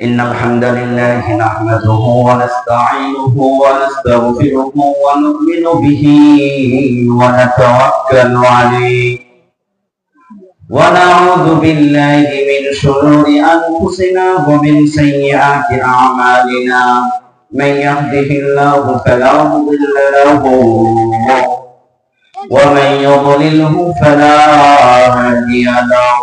إن الحمد لله نحمده ونستعينه ونستغفره ونؤمن به ونتوكل عليه ونعوذ بالله من شرور أنفسنا ومن سيئات أعمالنا من يهده الله فلا مضل له ومن يضلله فلا هادي له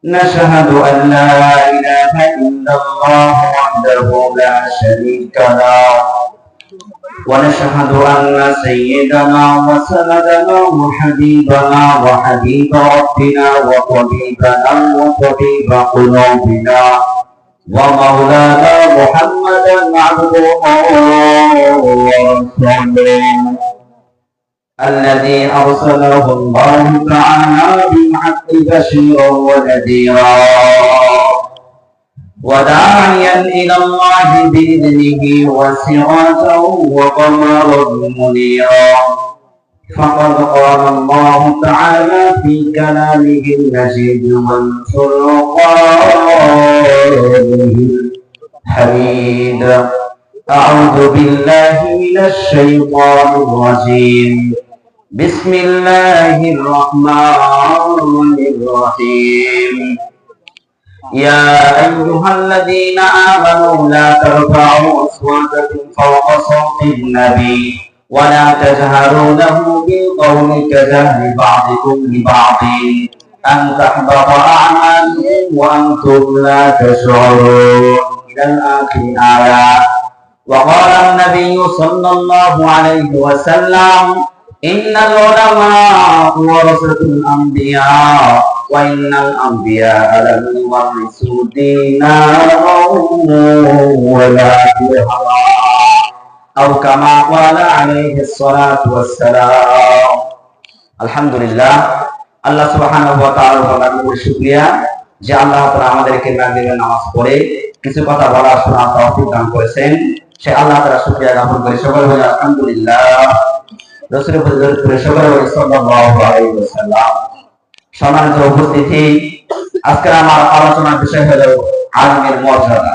نشهد أن لا إله إلا الله وحده لا شريك له ونشهد أن سيدنا وسندنا وحبيبنا وحبيب ربنا وطبيبنا وطبيب قلوبنا ومولانا محمدا عبده ورسوله الذي أرسله الله تعالى بالحق بشيرا ونذيرا وداعيا إلى الله بإذنه وسراجا وقمرا منيرا فقد قال الله تعالى في كلامه المجيد والفرقان الحميد أعوذ بالله من الشيطان الرجيم بسم الله الرحمن الرحيم يا أيها الذين آمنوا لا ترفعوا أصواتكم فوق صوت النبي ولا تجهروا له بالقول كجهر بعضكم لبعض أن تحبط أعمالكم وأنتم لا تشعرون إلى الآخر آيات. وقال النبي صلى الله عليه وسلم إن العلماء ورثة الأنبياء وإن الأنبياء لم يورثوا دينارا ولا درهما أو كما قال عليه الصلاة والسلام. الحمد لله আল্লাহ সুবহানাহু ওয়া তাআলার বলার শুকরিয়া যে আল্লাহ তাআলা আমাদেরকে মাগরিবের নামাজ পড়ে কিছু কথা বলার শোনার তৌফিক দান করেছেন। সে আল্লাহ তাআলা শুকরিয়া জ্ঞাপন করে সকলে বলি আলহামদুলিল্লাহ। রাসূলের ফজিলত করে সকলে বলি সাল্লাল্লাহু আলাইহি ওয়াসাল্লাম। সম্মানিত উপস্থিতি, আজকের আমার আলোচনার বিষয় হলো আলিমের মর্যাদা।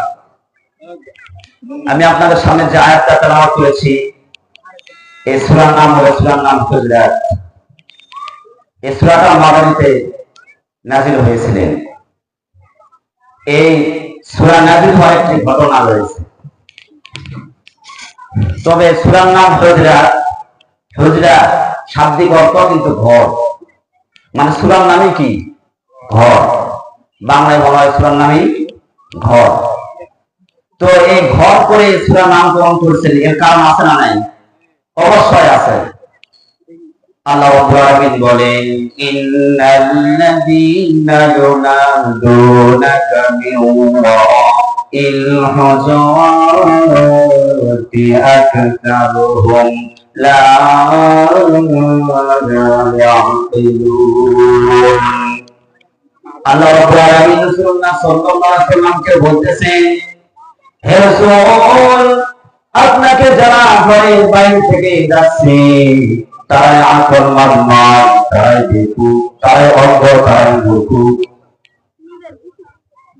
আমি আপনাদের সামনে যে আয়াতটা তেলাওয়াত করেছি, এই সূরার নাম হলো সূরার নাম হুজুরাত। এই সূরাটা মাদানীতে নাযিল হয়েছিলেন। এই সূরা নাযিল হওয়ার একটি ঘটনা রয়েছে। তবে সূরার নাম হুজুরাত। হুজরাত শাব্দিক অর্থ কিন্তু ঘর, মানে সূরার নামই কি ঘর, বাংলায় বলা হয় সূরার নামই ঘর। তো এই ঘর করে সূরার নামকরণ করেছেন, এর কারণ আছে না নাই? অবশ্যই আছে। আল্লাহ রাব্বুল আলামিন বলেন ইন্নাল্লাযীনা ইউনাদুনাকা মিন ওয়ারাইল হুজুরাতি আকতারুহুম লা ইয়াকিলুন। আল্লাহ রাব্বুল আলামিন রাসূলুল্লাহ সাল্লাল্লাহু আলাইহি ওয়াসাল্লামকে বলতেছেন, হে রাসূল, আপনাকে যারা ঘরের বাইরে থেকে ডাকছে তারাই আকলমান নয়, তারাই বেকুব, তারাই অজ্ঞ, তারাই মূর্খ।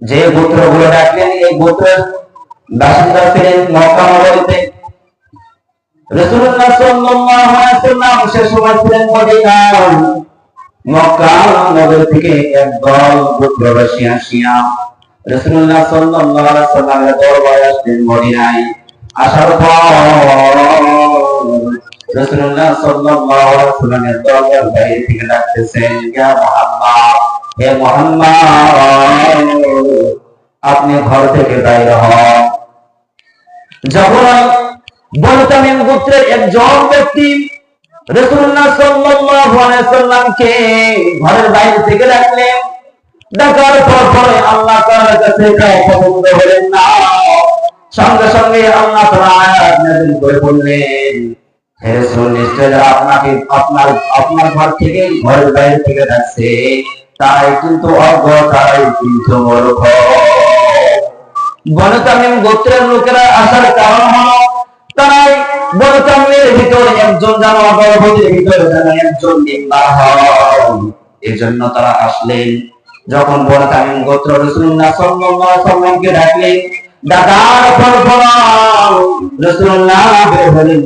যে গোত্রগুলো ডাকলেন এই গোত্রের বাসিন্দা ছিলেন মক্কা নগরীতে। রাসূলুল্লাহ সাল্লাল্লাহু আলাইহি ওয়াসাল্লাম সে সময় ছিলেন মদিনায়। মক্কা নগর থেকে একদল গোত্রবাসী আসিয়া রাসূলুল্লাহ সাল্লাল্লাহু আলাইহি ওয়াসাল্লামের দরবারে আসলেন মদিনায়। আসার পর রাসূলুল্লাহ সাল্লাল্লাহু আলাইহি ওয়াসাল্লামের দরবার বাইরে থেকে ডাকতেছেন, ইয়া মুহাম্মদ, হে মুহাম্মদ, আপনি ঘর থেকে বাইরে হন। যখন বনু তামিম গোত্রের একজন ব্যক্তি রাসূলুল্লাহ সাল্লাল্লাহু আলাইহি ওয়াসাল্লামকে ঘরের বাইরে থেকে ডাকলেন, ডাকার পর আল্লাহ তাআলার কাছে পছন্দ হলেন না। সঙ্গে সঙ্গে আল্লাহ তাআলা আয়াত নাযিল করে বললেন, হে রাসূল, নিশ্চয় যারা আপনাকে আপনার ঘর থেকে ঘরের বাইরে থেকে ডাকছে তারাই কিন্তু অজ্ঞ, তারাই কিন্তু মূর্খ। বনু তামিম গোত্রের লোকেরা আসার কারণ হলো তারাই বনু তামিমের ভিতরে একজন যেন গর্ভবতীর ভিতরে যেন একজন নিম্বার হয়, এজন্য তারা আসলেন। যখন বড় তামিম গোত্র রাসূলুল্লাহ সাল্লাল্লাহু আলাইহি ওয়াসাল্লামকে ডাকলেন, ডাকার পর রাসূলুল্লাহ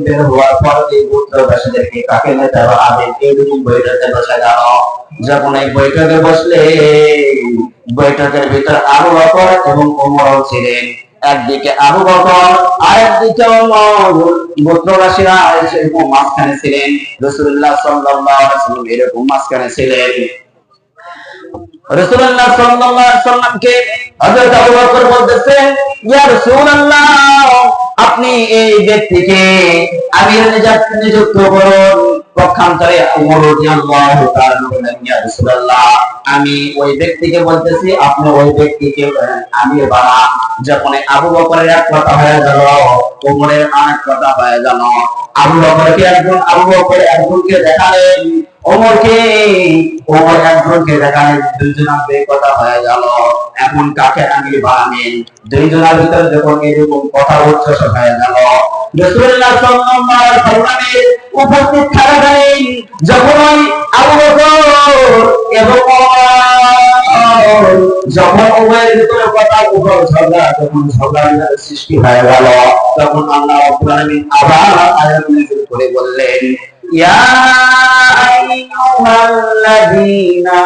বের হওয়ার পর এই গোত্রবাসীদেরকে কাকে নেতা আদেশ এরকম বৈঠকে বসা গেল। যখন এই বৈঠকে বসলে বৈঠকের ভিতর আবু বকর এবং ওমর ছিলেন। একদিকে আবু বকর আর একদিকে ওমর, গোত্রবাসীরা এরকম মাঝখানে ছিলেন, রাসূলুল্লাহ সাল্লাল্লাহু আলাইহি ওয়াসাল্লাম এরকম মাঝখানে ছিলেন। রাসূলুল্লাহ সাল্লাল্লাহু আলাইহি ওয়াসাল্লামকে হযরত আবু বকর বলতেছেন, ইয়া রাসূলুল্লাহ, আপনি এই ব্যক্তিকে আমির নিযুক্ত করুন। পক্ষান্তরে ওমর রাদিয়াল্লাহু তাআলা বলেন, ইয়া রাসূলুল্লাহ, আমি ওই ব্যক্তিকে বলতেছি, আপনি ওই ব্যক্তিকে আমির বানান। যখন আবু বকরের এক কথা হয়ে গেল, ওমরের আরেক কথা হয়ে গেল। আবু বকরকে একজনকে দেখালেন, ওমর একজনকে দেখালেন, দুইজনের কথা হয়ে গেল। এখন কাকে আমির বানাবেন? দুইজনের ভিতরে যখন এরকম কথা উচ্চাস হয়ে গেল, রাসূলুল্লাহ সাল্লাল্লাহু আলাইহি ওয়াসাল্লামের উপস্থিত থাকাকালীন যখন আবু বকর এবং যখন ওমরের ভিতরে কথা উপর ঝগড়া, যখন ঝগড়ার সৃষ্টি হয়ে গেল, তখন আল্লাহ রাব্বুল আলামিন আবার আয়াত নাযিল করে বললেন, ইয়া আইয়ুহাল্লাযীনা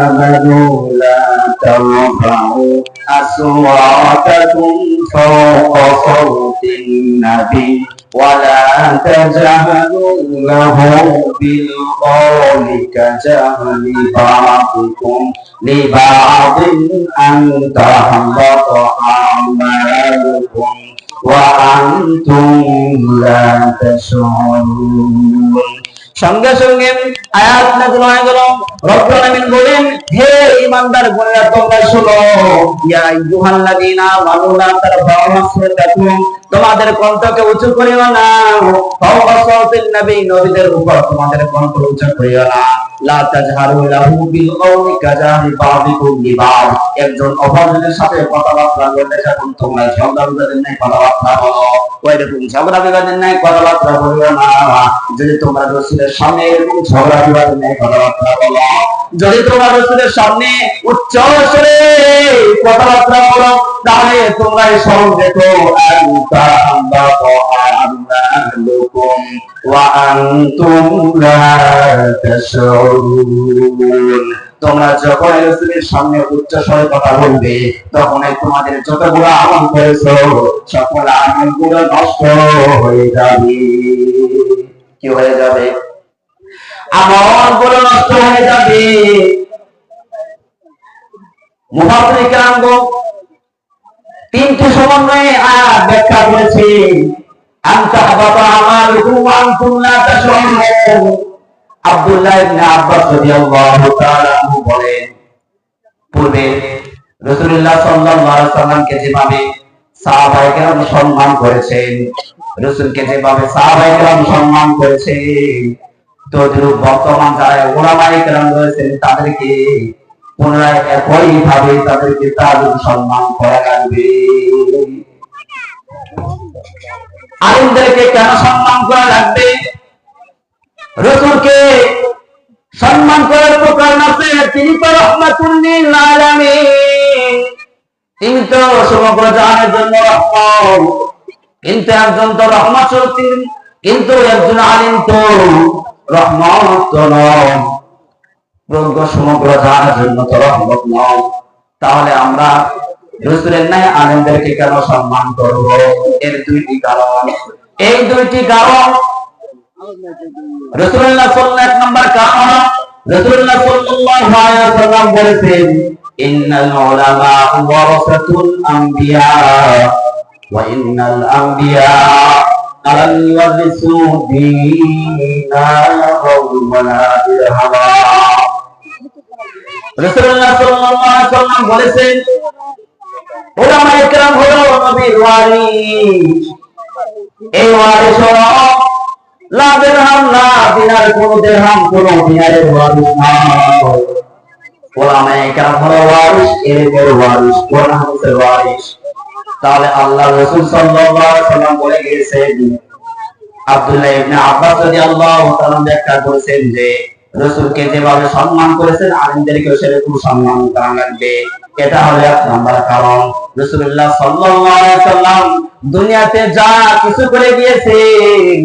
আমানু লা তারফাউ আসওয়াতাকুম ফাওকা সাওতিন নাবী ওয়া লা তাজহারু লাহু বিল কওলি কাজাহরি বা'দিকুম লিবা'দিন আন তাহবাতা আমালুকুম ওয়া আনতুম লা তাশউরুন। সঙ্গে সঙ্গে আয়াত নাযিল হয়ে গেল। রব্বুল আলামিন বলেন, হে ঈমানদারগণেরা, তোমরা শোনো, ইয়া আইয়ুহাল্লাযীনা আমানু লা তারফাউ আসওয়াতাকুম, তোমাদের কণ্ঠকে উঁচু করিও না, ফাওকা সাওতিন নবী, নবীদের উপর তোমাদের কণ্ঠ উঁচু করিও না, লা তাজহারু লাহু বিল কওলি কাজাহরি বা'দিকুম লিবা'দ, একজন অপরজনের সাথে কথাবার্তা বললে যখন তোমরা ঝগড়া বিবাদের ন্যায় কথাবার্তা বলো, ওইরকম ঝগড়া বিবাদের ন্যায় কথাবার্তা বলিও না। যদি তোমরা রাসূলের সামনে এরকম ঝগড়া বিবাদের ন্যায় কথাবার্তা বলো, যদি তোমরা রাসূলের সামনে উচ্চ স্বরে কথাবার্তা বলো, তাহলে তোমরা স্মরণ রেখো, আনতা আমালুকুম ওয়া আনতুম লা তাশউরুন। তোমরা যখন রাসূলের সামনে উচ্চ স্বরে কথা বলবে, তখন তোমাদের যতগুলো আমল করেছো সকল আমলগুলো নষ্ট হয়ে যাবে। কি হয়ে যাবে? আমলগুলো নষ্ট হয়ে যাবে। মুফাসসিরিন কেরামগণ তিনটি সমন্বয়ে আয়াত ব্যাখ্যা করেছে। আনতা হাবাতা আমালুকুম ওয়া আনতুম লা তাশউরুন। আব্দুল্লাহ ইবনে আব্বাস রাদিয়াল্লাহু তাআলা আনহু বলেন, পূর্বে রাসূলুল্লাহ সাল্লাল্লাহু আলাইহি ওয়াসাল্লামকে যেভাবে সাহাবায়ে কেরাম সম্মান করেছেন, রাসূলকে যেভাবে সাহাবায়ে কেরাম সম্মান করেছেন, তদ্রূপ বর্তমান যারা উলামায়ে কেরাম রয়েছেন তাদেরকে পুনরায় একই ভাবে তাদেরকে তাদের সম্মান করা লাগবে। আলেমদেরকে কেন সম্মান করা লাগবে? রাসূলকে সম্মান করার কারণ আছে, তিনি তো রাহমাতুল লিল আলামিন, তিনি তো সমগ্র জাহানের জন্য রহমত। কিন্তু একজন তো রহমত, কিন্তু একজন আলিম তো রহমত নয়, সমগ্র জাহানের জন্য তো রহমত নয়। তাহলে আমরা রাসূলের ন্যায় আলেমদেরকে কেন সম্মান করব? এর দুইটি কারণ। এই দুইটি কারণ রাসূলুল্লাহ সাল্লাল্লাহু আলাইহি নম্বর কারণ, রাসূলুল্লাহ সাল্লাল্লাহু আলাইহি ওয়াসাল্লাম বলেছেন, ইন্নাল উলামা ওয়ারাসাতুল আমবিয়া ওয়া ইন্নাল আমবিয়া আলাম ইয়ারিসু দীনাহু ওয়ালা দিরহামা। রাসূলুল্লাহ সাল্লাল্লাহু আলাইহি ওয়াসাল্লাম বলেছেন, উলামায়ে কেরাম হলো নবীর ওয়ারিস। এই ওয়ারিস হলো লা দিরহাম, লা দিনার, কোন দিরহাম কোন দিনারের ওয়ারিস নয়। উলামায়ে কেরাম হলো ওয়ারিস, এর ওয়ারিস, কোন হাদিসের ওয়ারিস। তাহলে আল্লাহ রাসূল সাল্লাল্লাহু আলাইহি ওয়াসাল্লাম বলে গিয়েছেন, আব্দুল্লাহ ইবনে আব্বাস রাদিয়াল্লাহু তাআলা ব্যাখ্যা করেছেন যে রাসূলকে যেভাবে সম্মান করেছেন আলেমদেরকেও সেরকম সম্মান করা লাগবে। এটা হলো এক নাম্বার কারণ। রাসূলুল্লাহ সাল্লাল্লাহু আলাইহি ওয়াসাল্লাম দুনিয়াতে যা কিছু করে গিয়েছেন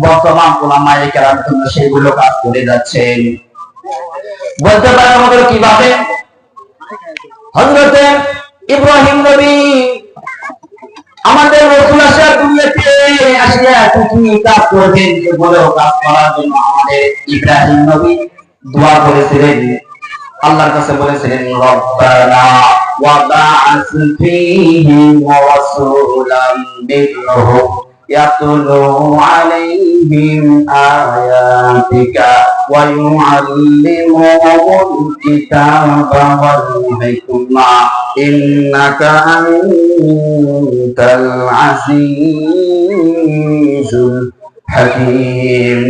বর্তমান উলামায়ে কেরাম কিন্তু সেগুলো কাজ করে যাচ্ছেন। বলতে পারেন আমাদের কিভাবে? হযরত ইব্রাহিম নবী আমাদের রাসূল আসা দুনিয়াতে আসিয়া কি কাজ করবেন বলেও কাজ করার জন্য আমাদের ইব্রাহিম নবী দোয়া করেছিলেন, আল্লাহর কাছে বলেছিলেন রব্বানা ওয়া বা'আস ফীহিম রাসূলাম মিনহুম ইয়াতলু আলাইহিম আয়াতিকা ওয়া ইউআল্লিমুহুমুল কিতাবা ওয়াল হিকমা ইন্নাকা আনতাল আজিজুল হাকীম।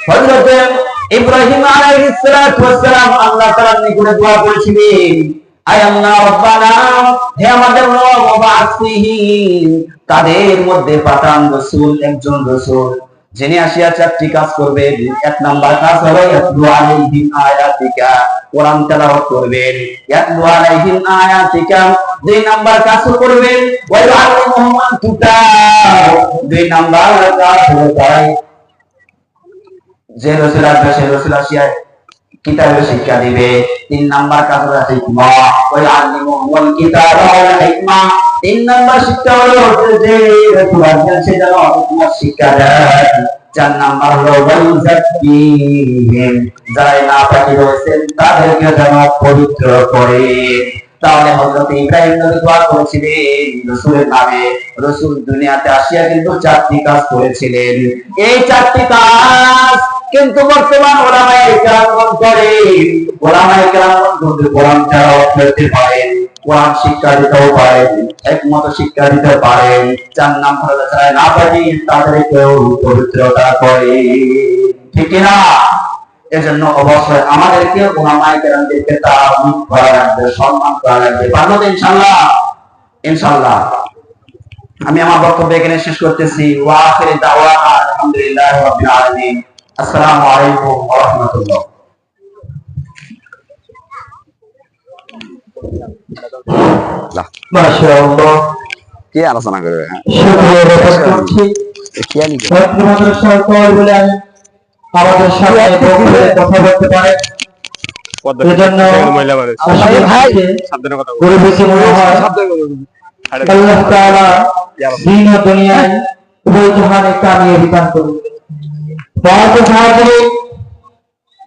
হযরত ইব্রাহিম আলাইহিস সালাতু ওয়াস সালাম আল্লাহ তাআলার নিকটে দোয়া করেছিলেন, আয় আল্লাহ রব্বানা, হে আমাদের রব, ওয়াসিহি তাদের মধ্যে পাঠান রাসূল, একজন রাসূল যিনি আসিয়া চারটি কাজ করবেন। এক নাম্বার কাজ হলো ইয়াতলু আলাইহিম আয়াতিকা, কোরআন তেলাওয়াত করবেন। ইয়াতলু আলাইহিম আয়াতিকা, দুই নাম্বার কাজ করবেন ওয়া ইউআল্লিমুহুমুল কিতাব, দুই নাম্বার কাজ হলো তাই যে রাসূল আসবে সেই রাসূল আসিয়া কিতাবের শিক্ষা দিবে। তিন নাম্বার কাজ হলো হিকমা, ওই আল্লিমুল কিতাব ওয়াল হিকমা, তিন নাম্বার শিক্ষা হলো যে রাসূল আসবেন সে যেন হিকমত শিক্ষা দেয়। চার নাম্বার হলো ওয়াল যাক্কিহিম, যারা নাপাকি রয়েছেন তাদেরকে যেন পবিত্র করে। তাহলে হযরত ইব্রাহিম নবী দোয়া করেছিলেন রাসূলের নামে। রাসূল দুনিয়াতে আসিয়া কিন্তু চারটি কাজ করেছিলেন। এই চারটি কাজ কিন্তু বর্তমান উলামায়ে কেরামগণ করে। উলামায়ে কেরামগণ কিন্তু কোরআন তেলাওয়াত করতে পারেন, কোরআন শিক্ষা দিতেও পারেন, হিকমত শিক্ষা দিতে পারেন। চার নাম্বার হলো যারা নাপাকি তাদেরকেও পবিত্রতা করে। ঠিক না? এজন্য অবশ্যই আমাদেরকে উলামায়ে কেরামদেরকে তাআযীম করা লাগবে, সম্মান করা লাগবে। পারবো তো ইনশাআল্লাহ? ইনশাআল্লাহ। আমি আমার বক্তব্য এখানে শেষ করতেছি। ওয়া আখিরু দাওয়ানা আলহামদুলিল্লাহি রাব্বিল আলামিন। আসসালামু আলাইকুম ওয়া রাহমাতুল্লাহ। মাশাআল্লাহ, কি আলোচনা করবে? শুকরিয়া জ্ঞাপন করছি। ছাত্র মাদ্রাসার কল বলে আমি আমাদের সামনে কথা বলতে পারে, এজন্য ভাই পরিবেশে মনে হয় আল্লাহ তাআলা দ্বীন ও দুনিয়ায় উভয় জাহানে কামিয়াবি দান করুন।